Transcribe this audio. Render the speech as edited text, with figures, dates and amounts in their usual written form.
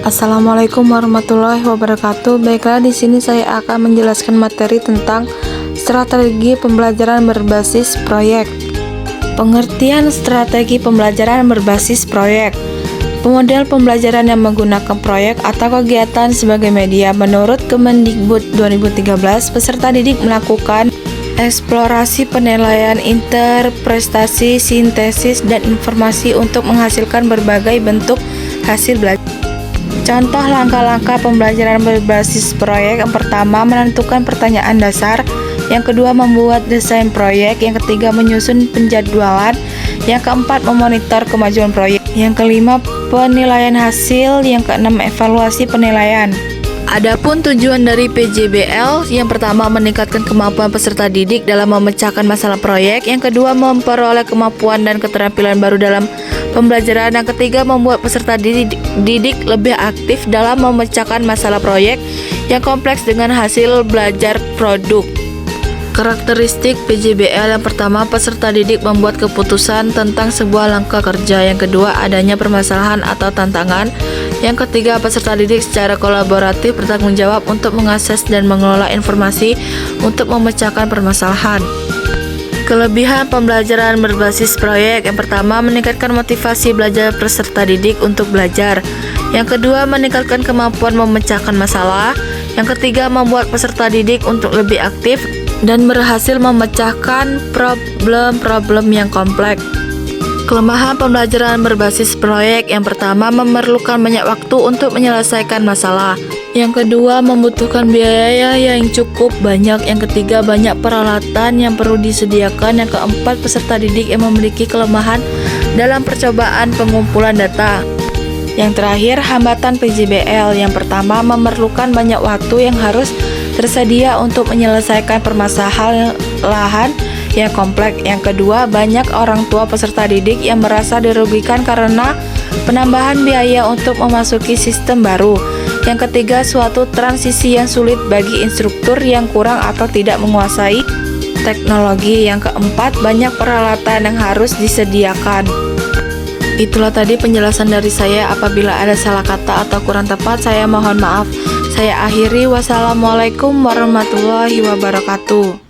Assalamualaikum warahmatullahi wabarakatuh. Baiklah, di sini saya akan menjelaskan materi tentang strategi pembelajaran berbasis proyek. Pengertian strategi pembelajaran berbasis proyek. Model pembelajaran yang menggunakan proyek atau kegiatan sebagai media. Menurut Kemendikbud 2013, peserta didik melakukan eksplorasi, penilaian, interpretasi, sintesis, dan informasi untuk menghasilkan berbagai bentuk hasil belajar. Contoh langkah-langkah pembelajaran berbasis proyek: yang pertama, menentukan pertanyaan dasar; yang kedua, membuat desain proyek; yang ketiga, menyusun penjadwalan; yang keempat, memonitor kemajuan proyek; yang kelima, penilaian hasil; yang keenam, evaluasi penilaian. Adapun tujuan dari PJBL, yang pertama, meningkatkan kemampuan peserta didik dalam memecahkan masalah proyek; yang kedua, memperoleh kemampuan dan keterampilan baru dalam pembelajaran; yang ketiga, membuat peserta didik lebih aktif dalam memecahkan masalah proyek yang kompleks dengan hasil belajar produk. Karakteristik PJBL: yang pertama, peserta didik membuat keputusan tentang sebuah langkah kerja; yang kedua, adanya permasalahan atau tantangan; yang ketiga, peserta didik secara kolaboratif bertanggung jawab untuk mengakses dan mengelola informasi untuk memecahkan permasalahan. Kelebihan pembelajaran berbasis proyek: yang pertama, meningkatkan motivasi belajar peserta didik untuk belajar; yang kedua, meningkatkan kemampuan memecahkan masalah; yang ketiga, membuat peserta didik untuk lebih aktif dan berhasil memecahkan problem-problem yang kompleks. Kelemahan pembelajaran berbasis proyek: yang pertama, memerlukan banyak waktu untuk menyelesaikan masalah; yang kedua, membutuhkan biaya yang cukup banyak; yang ketiga, banyak peralatan yang perlu disediakan; yang keempat, peserta didik yang memiliki kelemahan dalam percobaan pengumpulan data. Yang terakhir, hambatan PJBL: yang pertama, memerlukan banyak waktu yang harus tersedia untuk menyelesaikan permasalahan yang kompleks; yang kedua, banyak orang tua peserta didik yang merasa dirugikan karena penambahan biaya untuk memasuki sistem baru; yang ketiga, suatu transisi yang sulit bagi instruktur yang kurang atau tidak menguasai teknologi; yang keempat, banyak peralatan yang harus disediakan. Itulah tadi penjelasan dari saya. Apabila ada salah kata atau kurang tepat, saya mohon maaf. Saya akhiri. Wassalamualaikum warahmatullahi wabarakatuh.